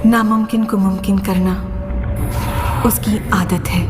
नामुमकिन को मुमकिन करना उसकी आदत है।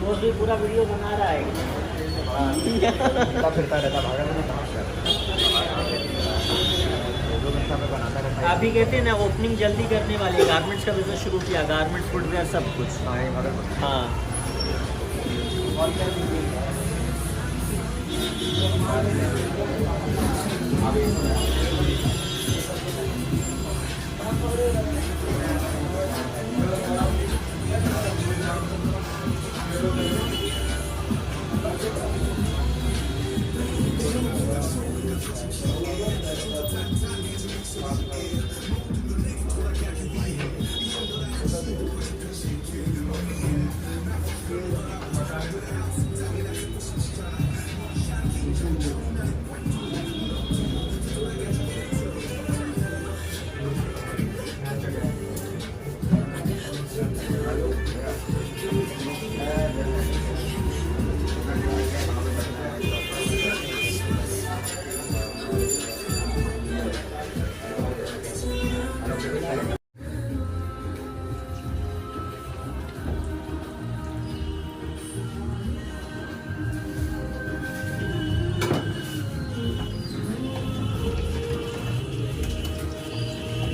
रोज भी पूरा वीडियो बना रहा है। फिरता रहता भागा अभी कहते हैं ना ओपनिंग जल्दी करने वाले, गारमेंट्स का बिजनेस शुरू किया, गारमेंट्स फुटवेयर सब कुछ। हाँ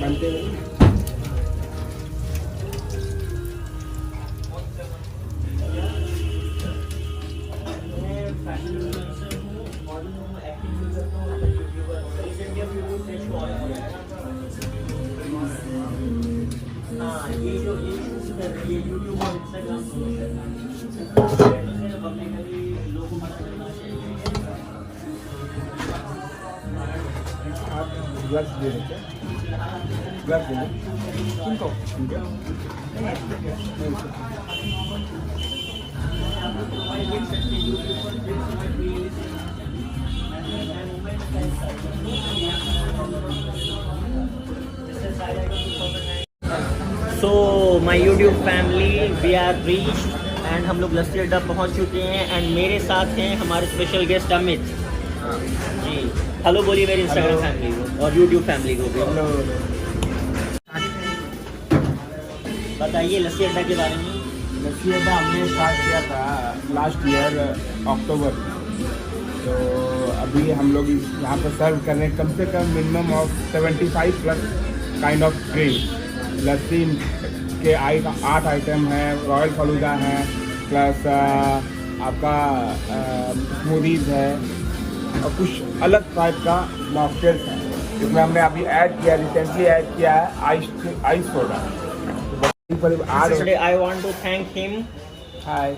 बनते हुए ग्लव्स दे देते ग्लव्स दे किनको so my YouTube family, we are reach and हम लोग लस्सी अड्डा पहुंच चुके हैं एंड मेरे साथ हैं हमारे special guest Amit ji. Hello बोलिए मेरी इंस्टाग्राम फैमिली को और यूट्यूब फैमिली को भी। बताइए लस्सी अड्डा के बारे में। लस्सी अड्डा हमने स्टार्ट किया था लास्ट ईयर अक्टूबर में। तो अभी हम लोग यहाँ पर सर्व कर रहे हैं कम से कम minimum of 75 plus kind of drink. लस्सी के 8 आइटम हैं, रॉयल फलूदा है, प्लस आपका स्मूदीज़ है और कुछ अलग टाइप का मॉकटेल्स है जिसमें हमने अभी रिसेंटली ऐड किया है ice soda. I want to thank him. Hi.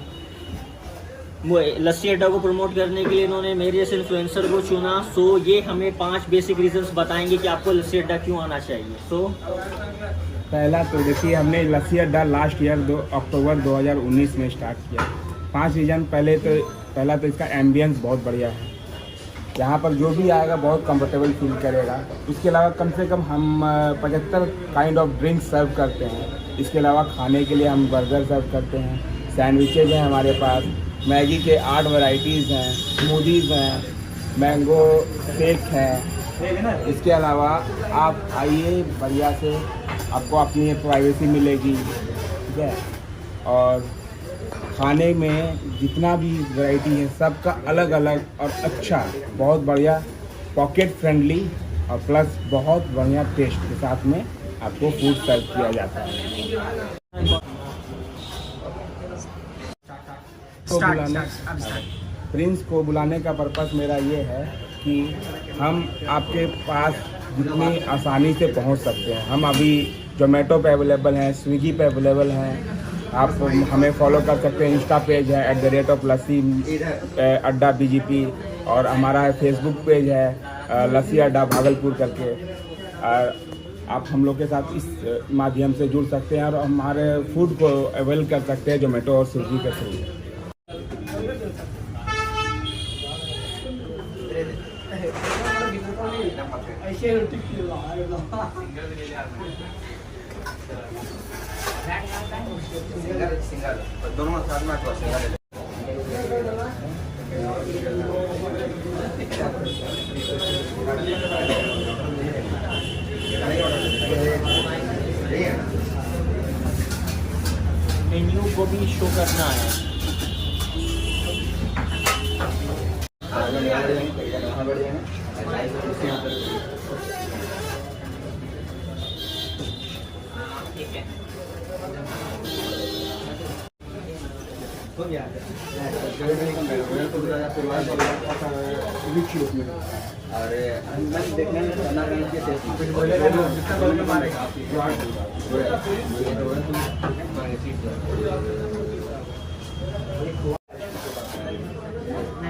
Lassi Adda को प्रमोट करने के लिए इन्होंने मेरे जैसे इन्फ्लुएंसर को चुना। सो ये हमें 5 बेसिक रीजंस बताएंगे कि आपको लस्सी अड्डा क्यों आना चाहिए। सो पहला तो देखिए हमने लस्सी अड्डा लास्ट ईयर 2 अक्टूबर 2019 में स्टार्ट किया। 5 रीजन। पहला तो इसका एम्बियंस बहुत बढ़िया है, यहाँ पर जो भी आएगा बहुत कंफर्टेबल फील करेगा। इसके अलावा कम से कम हम 75 काइंड ऑफ ड्रिंक्स सर्व करते हैं। इसके अलावा खाने के लिए हम बर्गर सर्व करते हैं, सैंडविचेज हैं हमारे पास, मैगी के 8 वैरायटीज़ हैं, स्मूदीज़ हैं, मैंगो शेक है। इसके अलावा आप आइए, बढ़िया से आपको अपनी प्राइवेसी मिलेगी, ठीक है। और खाने में जितना भी वैरायटी है सबका अलग अलग और अच्छा, बहुत बढ़िया, पॉकेट फ्रेंडली और प्लस बहुत बढ़िया टेस्ट के साथ में आपको फूड सर्व किया जाता है। प्रिंस को बुलाने का पर्पस मेरा ये है कि हम आपके पास जितनी आसानी से पहुंच सकते हैं। हम अभी जोमेटो पे अवेलेबल हैं, स्विगी पे अवेलेबल हैं। आप हमें फॉलो कर सकते हैं, इंस्टा पेज है @लस्सी अड्डा BGP, और हमारा फेसबुक पेज है लस्सी अड्डा भागलपुर करके। आप हम लोग के साथ इस माध्यम से जुड़ सकते हैं और हमारे फूड को अवेल कर सकते हैं जोमेटो और स्विगी के थ्रू। दोनों साथ में आपको भी शो करना है। ठीक है,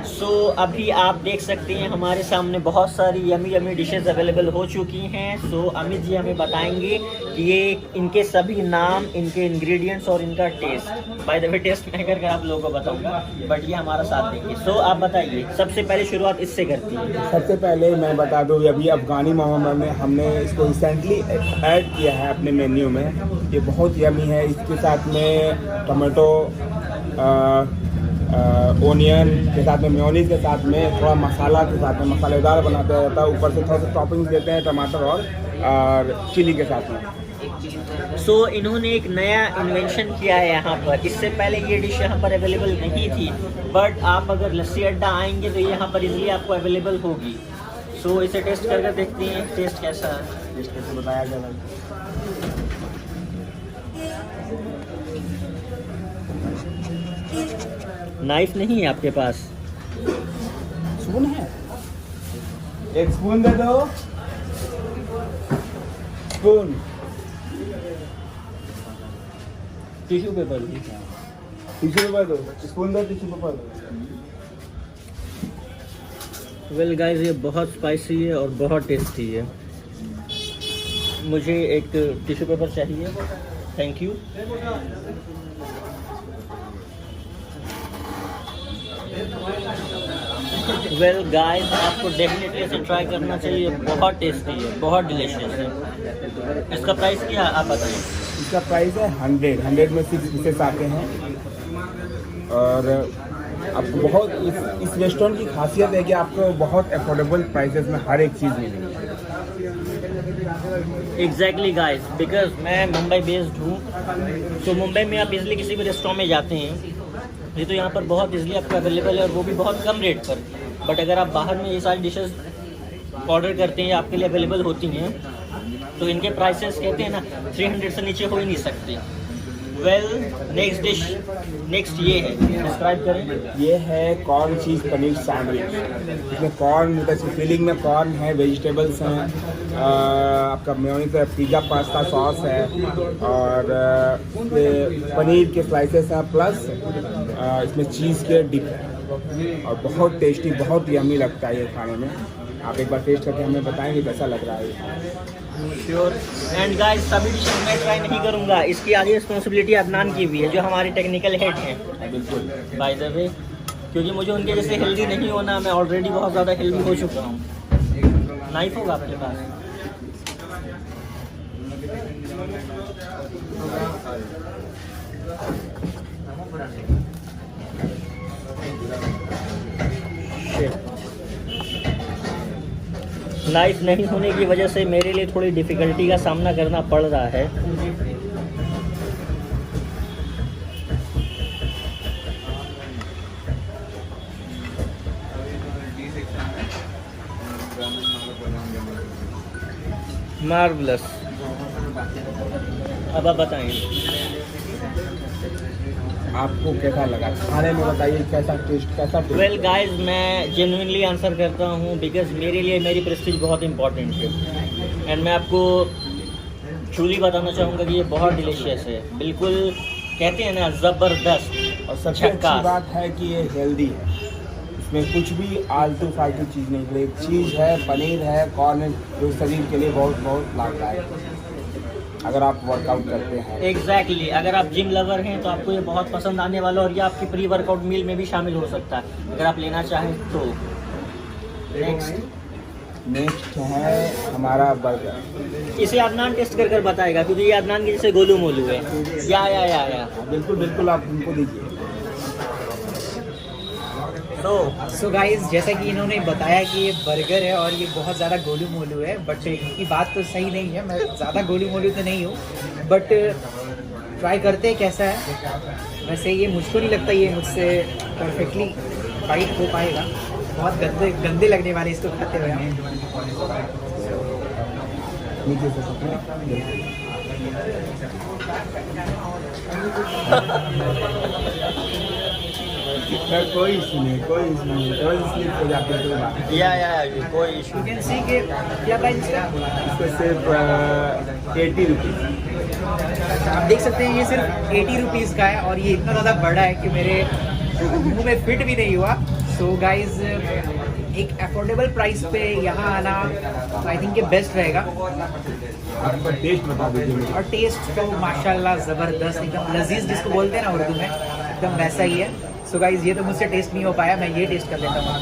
सो अभी आप देख सकते हैं हमारे सामने बहुत सारी यमी यमी डिशेस अवेलेबल हो चुकी हैं। सो अमित जी हमें बताएंगे कि ये इनके सभी नाम, इनके इंग्रेडिएंट्स और इनका taste. By the way taste मैं करके आप लोगों को बताऊंगा, बट ये हमारा साथ देंगे। सो आप बताइए, सबसे पहले शुरुआत इससे करती है। सबसे पहले मैं बता दूँ, अभी अफगानी मोहम्मद में हमने इसको रिसेंटली ऐड किया है अपने मेन्यू में। ये बहुत यमी है। इसके साथ में टमाटो, ओनियन के साथ में, मेयोनीज के साथ में, थोड़ा मसाला के साथ में, मसालेदार बनाते रहता है। ऊपर से थोड़ा सा टॉपिंग्स देते हैं टमाटर और चिली के साथ में। सो इन्होंने एक नया इन्वेंशन किया है यहाँ पर। इससे पहले ये डिश यहाँ पर अवेलेबल नहीं थी, बट आप अगर लस्सी अड्डा आएंगे तो ये यहाँ पर इजीली आपको अवेलेबल होगी। सो इसे टेस्ट करके देखते हैं टेस्ट कैसा है। टेस्ट कैसे बताया जाए? नाइफ नहीं है आपके पास? स्पून है, एक स्पून दे दो। Spoon, tissue paper. Tissue paper दो। स्पून दो, टिश्यू पेपर दो। वेल गाइस, ये बहुत स्पाइसी है और बहुत टेस्टी है। मुझे एक टिश्यू पेपर चाहिए, थैंक यू। वेल गाइस, आपको डेफिनेटली इसे ट्राई करना चाहिए। बहुत टेस्टी है, बहुत डिलीशियस है। इसका प्राइस क्या है आप बताइए? इसका प्राइस है 100 में 6 पीसेस आते हैं। और आपको बहुत इस रेस्टोरेंट की खासियत है कि आपको बहुत अफोर्डेबल प्राइसेस में हर एक चीज़ मिलेगी। एग्जैक्टली गाइस, बिकॉज मैं मुंबई बेस्ड हूँ। तो मुंबई में आप इजली किसी भी रेस्टोरेंट में जाते हैं, ये तो यहाँ पर बहुत इजली आपको अवेलेबल है और वो भी बहुत कम रेट पर। बट अगर आप बाहर में ये सारी डिशेस ऑर्डर करते हैं, आपके लिए अवेलेबल होती हैं, तो इनके प्राइसेस कहते हैं ना 300 से नीचे हो ही नहीं सकते। वेल, नेक्स्ट डिश, नेक्स्ट ये है, डिस्क्राइब करें। ये है कॉर्न चीज़ पनीर सैंडविच। इसमें कॉर्न, इसमें फिलिंग में कॉर्न है, वेजिटेबल्स हैं, आपका मेयोनीज है, पिज़्ज़ा पास्ता सॉस है, और पनीर के स्लाइसेस हैं, प्लस इसमें चीज़ के डिप है। और बहुत टेस्टी, बहुत यम्मी लगता है ये खाने में। आप एक बार टेस्ट करके हमें बताएंगे कैसा लग रहा है। श्योर। एंड गाइस, सभी डिशेज मैं ट्राई नहीं करूँगा, इसकी आधी रिस्पॉन्सिबिलिटी अदनान की भी है, जो हमारे टेक्निकल हेड हैं। बिल्कुल, बाय द वे, क्योंकि मुझे उनके जैसे हेल्दी नहीं होना, मैं ऑलरेडी बहुत ज़्यादा हेल्दी हो चुका हूँ। नाइफ होगा आपके पास? नाइफ नहीं होने की वजह से मेरे लिए थोड़ी डिफ़िकल्टी का सामना करना पड़ रहा है। मार्वलस। अब आप बताएं आपको कैसा लगा खाने में, बताइए कैसा टेस्ट। वेल गाइस, मैं जेन्युइनली आंसर करता हूँ, बिकॉज मेरे लिए मेरी प्रेस्टीज बहुत इंपॉर्टेंट है। एंड मैं आपको ट्रूली बताना चाहूँगा कि ये बहुत डिलीशियस है। बिल्कुल कहते हैं ना, ज़बरदस्त। और सबसे अच्छी बात है कि ये हेल्दी है, इसमें कुछ भी आलतू फालतू चीज़ नहीं। एक चीज़ है, पनीर है, कॉर्न है, जो शरीर के लिए बहुत बहुत लाभदायक है अगर आप वर्कआउट करते हैं। एग्जैक्टली, अगर आप जिम लवर हैं तो आपको ये बहुत पसंद आने वाला, और ये आपकी प्री वर्कआउट मील में भी शामिल हो सकता है अगर आप लेना चाहें तो। नेक्स्ट है हमारा बर्गर। इसे अदनान टेस्ट कर कर बताएगा, क्योंकि ये अदनान के जैसे गोलू मोलू है। या बिल्कुल बिल्कुल, आप उनको दीजिए। सो गाइस, जैसा कि इन्होंने बताया कि ये बर्गर है और ये बहुत ज़्यादा गोलू मोलू है, बट इनकी बात तो सही नहीं है। मैं ज़्यादा गोलू मोलू तो नहीं हूँ, बट ट्राई करते हैं कैसा है। वैसे ये मुझको नहीं लगता ये मुझसे परफेक्टली फाइट हो पाएगा, बहुत गंदे गंदे लगने वाले इसको खाते हुए हम। नीचे से पकड़। कोई इशू नहीं, कोई इशू नहीं, कोई स्लिप हो जाती है तो बात। या कोई इशू। यू कैन सी के क्या प्राइस इसका? इसको सिर्फ 80 रुपीज़। आप देख सकते हैं ये सिर्फ 80 रुपीज़ का है और ये इतना ज़्यादा बड़ा है कि मेरे मुंह में फिट भी नहीं हुआ। सो गाइज एक अफोर्डेबल प्राइस पे यहाँ आना आई थिंक ये बेस्ट रहेगा। आपका टेस्ट बता दीजिए। और टेस्ट तो माशाल्लाह ज़बरदस्त, एकदम लजीज जिसको बोलते हैं ना उर्दू में, एकदम वैसा ही है। सो गाइज ये तो मुझसे टेस्ट नहीं हो पाया, मैं ये टेस्ट कर लेता हूँ।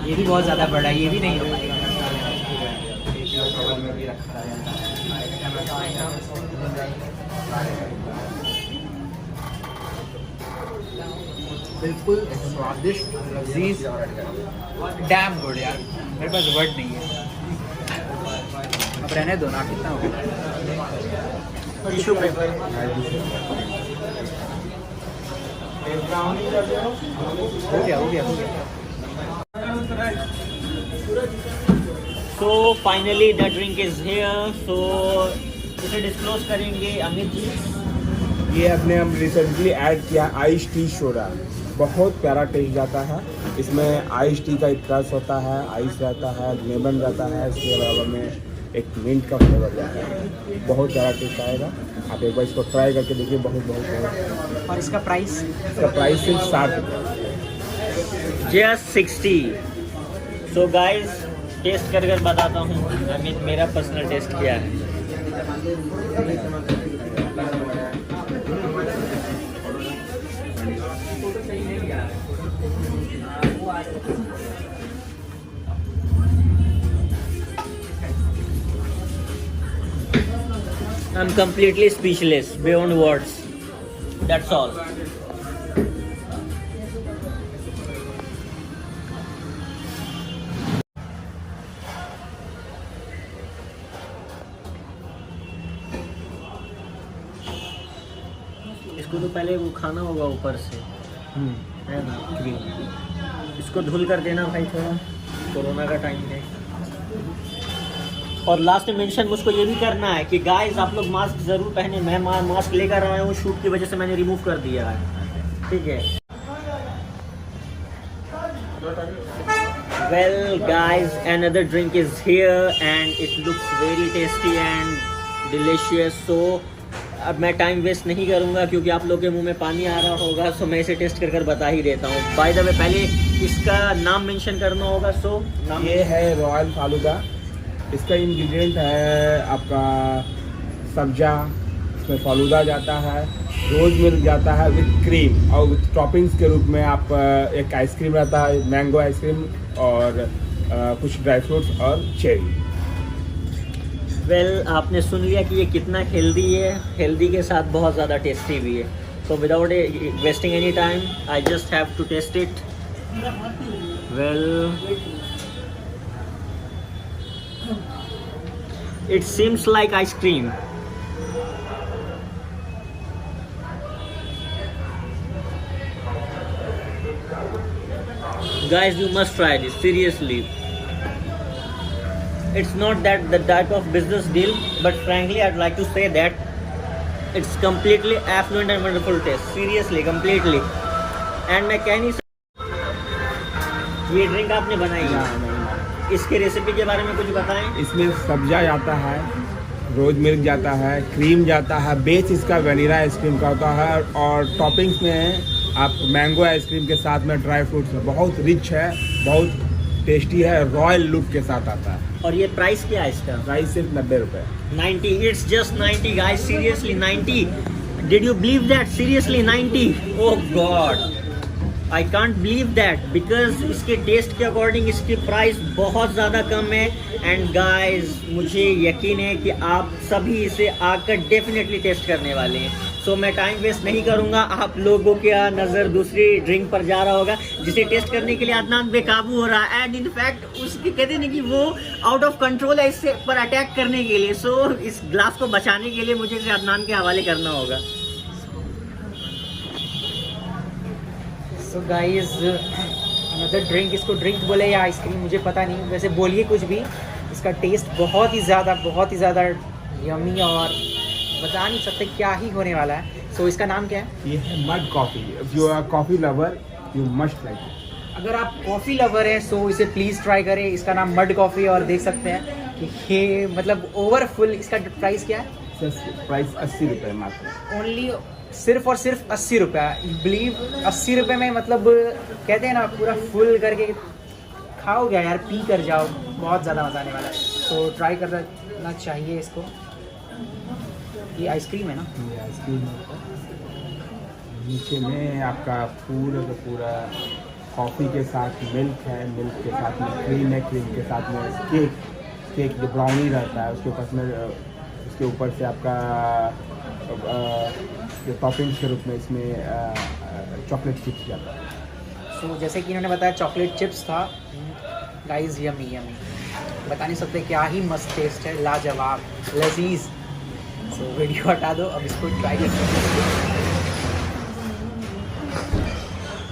ये भी बहुत ज़्यादा बड़ा है, ये भी नहीं हो पाएगा। बिल्कुल स्वादिष्ट, लजीज, डैम गुड यार, मेरे पास वर्ड नहीं है। अब रहने दो ना, कितना हो गया? Tissue paper. हो गया हो गया हो गया। So finally the drink is here. So इसे डिस्क्लोज करेंगे अमित जी। ये अपने हम रिसेंटली ऐड किया आइस टी सोडा, बहुत प्यारा टेस्ट जाता है। इसमें आइस टी का एक क्रश होता है, आइस रहता है, लेमन रहता है, इसके अलावा में एक मिंट का फ्लेवर रहता है। बहुत प्यारा टेस्ट आएगा, आप एक बार इसको ट्राई करके देखिए। बहुत और इसका प्राइस? इसका प्राइस सिर्फ 60 रुपये। जस्ट 60। सो गाइस टेस्ट कर कर बताता हूँ अमित मेरा पर्सनल टेस्ट क्या है। I'm completely speechless, beyond words. That's all. इसको तो पहले वो खाना होगा ऊपर से, है ना, क्रीम। इसको धुल कर देना भाई, थोड़ा कोरोना का टाइम है। और लास्ट में मेंशन मुझको ये भी करना है कि गाइस आप लोग मास्क ज़रूर पहने। मैं मास्क लेकर आया हूँ, शूट की वजह से मैंने रिमूव कर दिया है, ठीक है। Well guys another drink is here and it looks very tasty and delicious. So अब मैं टाइम वेस्ट नहीं करूँगा क्योंकि आप लोग के मुंह में पानी आ रहा होगा। सो मैं इसे टेस्ट कर कर बता ही देता हूँ। बाय द वे पहले इसका नाम मेंशन करना होगा। सो नाम ये है रॉयल फालूदा। इसका इंग्रेडिएंट है आपका सब्जा, इसमें फालूदा जाता है, रोज मिल्क जाता है विथ क्रीम, और विथ टॉपिंग्स के रूप में आप एक आइसक्रीम रहता है, मैंगो आइसक्रीम, और कुछ ड्राई फ्रूट्स और चेरी। वेल आपने सुन लिया कि ये कितना हेल्दी है, हेल्दी के साथ बहुत ज़्यादा टेस्टी भी है। So without wasting any time I just have to taste it. Well it seems like ice cream. Guys, you must try this, seriously. It's not that the type of business deal, but frankly I'd like to say that it's completely affluent and wonderful taste, seriously, completely. And मैं कह नहीं सकता ये drink आपने बनाई है, इसके recipe के बारे में कुछ बताएं। इसमें सब्जा जाता है, रोज मिल्क जाता है, क्रीम जाता है, बेस इसका वनीला आइसक्रीम का होता है, और टॉपिंग्स में आप मैंगो आइसक्रीम के साथ में ड्राई फ्रूट्स है। बहुत रिच है, बहुत टेस्टी है, रॉयल लुक के साथ आता है। और ये प्राइस क्या है इसका? प्राइस सिर्फ 90 रुपये। 90, it's just 90 guys, seriously 90. Did you believe that? Seriously 90? Oh God, I can't believe that because इसके टेस्ट के अकॉर्डिंग इसकी प्राइस बहुत ज़्यादा कम है। एंड गाइस मुझे यकीन है कि आप सभी इसे आकर डेफिनेटली टेस्ट करने वाले हैं। सो मैं टाइम वेस्ट नहीं करूंगा, आप लोगों की नज़र दूसरी ड्रिंक पर जा रहा होगा जिसे टेस्ट करने के लिए अदनान बेकाबू हो रहा है। एंड इनफैक्ट उसकी कहते नहीं कि वो आउट ऑफ कंट्रोल है इससे पर अटैक करने के लिए। सो इस ग्लास को बचाने के लिए मुझे इसे अदनान के हवाले करना होगा। सो गाइस अनदर ड्रिंक, इसको ड्रिंक बोले या आइसक्रीम मुझे पता नहीं, वैसे बोलिए कुछ भी। इसका टेस्ट बहुत ही ज़्यादा यमी और बता नहीं सकते क्या ही होने वाला है। सो इसका नाम क्या है? ये है mud coffee. If you are coffee lover you must like it. अगर आप कॉफ़ी लवर हैं सो इसे प्लीज़ ट्राई करें। इसका नाम मड कॉफ़ी, और देख सकते हैं कि ये मतलब ओवरफुल। इसका प्राइस क्या है? प्राइस 80 रुपये मात्र। ओनली सिर्फ और सिर्फ 80 रुपये। बिलीव 80 रुपये में मतलब कहते हैं ना पूरा फुल करके खाओगे यार, पी कर जाओ, बहुत ज़्यादा मज़ा आने वाला है। तो ट्राई करना चाहिए इसको। ये आइसक्रीम है ना? ये आइसक्रीम नीचे में आपका पूरा कॉफ़ी के साथ मिल्क है, मिल्क के साथ में क्रीम है, क्रीम के साथ में केक जो ब्राउनी रहता है उसके ऊपर से आपका जो टॉपिंग्स के रूप में इसमें चॉकलेट चिप्स जाता है। सो जैसे कि इन्होंने बताया चॉकलेट चिप्स था। गाइस यमी बता नहीं सकते, क्या ही मस्त टेस्ट है, लाजवाब, लजीज। सो वीडियो हटा दो, अब इसको ट्राई करते हैं।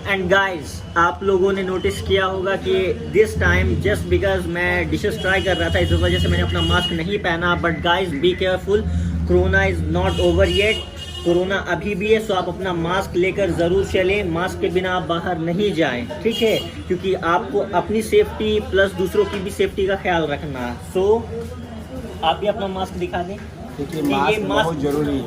एंड गाइस आप लोगों ने नोटिस किया होगा कि दिस टाइम जस्ट बिकॉज मैं डिशेस ट्राई कर रहा था इस वजह से मैंने अपना मास्क नहीं पहना। But guys be careful, corona is not over yet. Corona अभी भी है, सो आप अपना मास्क लेकर ज़रूर चलें। मास्क के बिना आप बाहर नहीं जाएं, ठीक है, क्योंकि आपको अपनी सेफ्टी प्लस दूसरों की भी सेफ्टी का ख्याल रखना है। सो आप भी अपना मास्क दिखा दें। देखिए मास्क बहुत ज़रूरी है।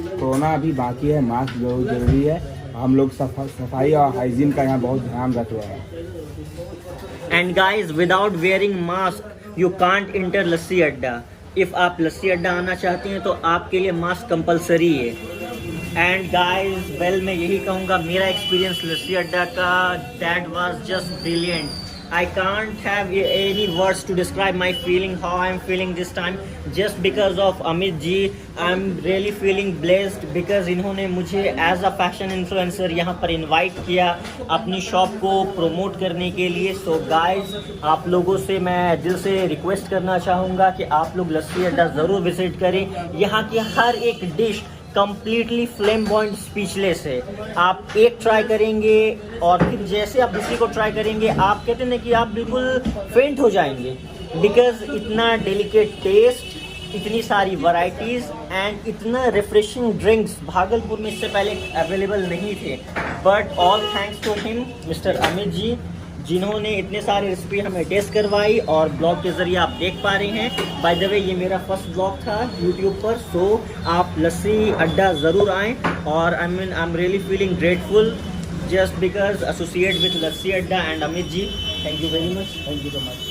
कोरोना अभी बाकी है, मास्क बहुत ज़रूरी है। हम लोग सफाई और हाइजीन का यहाँ बहुत ध्यान रख रहे हैं। And guys without wearing mask you can't enter Lassi Adda. If आप लस्सी अड्डा आना चाहते हैं तो आपके लिए मास्क कंपलसरी है। एंड गाइज वेल मैं यही कहूँगा, मेरा एक्सपीरियंस लस्सी अड्डा का that was just brilliant. I can't have any words to describe my feeling, how I'm feeling this time, just because of Amit ji. I'm really feeling blessed because इन्होंने मुझे as a fashion influencer यहाँ पर invite किया अपनी shop को promote करने के लिए। So guys आप लोगों से मैं दिल से रिक्वेस्ट करना चाहूँगा कि आप लोग लस्सी अड्डा ज़रूर विजिट करें। यहाँ की हर एक डिश कम्प्लीटली फ्लेमबॉइंट स्पीचलेस है। आप एक ट्राई करेंगे और फिर जैसे आप दूसरी को ट्राई करेंगे आप कहते हैं कि आप बिल्कुल फेंट हो जाएंगे, बिकॉज इतना डेलिकेट टेस्ट, इतनी सारी वैरायटीज़ एंड इतना रिफ्रेशिंग ड्रिंक्स भागलपुर में इससे पहले अवेलेबल नहीं थे। But all thanks to him mister Amit ji, जिन्होंने इतने सारे रेसिपी हमें टेस्ट करवाई और ब्लॉग के ज़रिए आप देख पा रहे हैं। बाय द वे ये मेरा फर्स्ट ब्लॉग था यूट्यूब पर। सो आप लस्सी अड्डा ज़रूर आएँ और I am really feeling grateful just because associate with Lassi Adda and Amit ji. Thank you very much, thank you so much.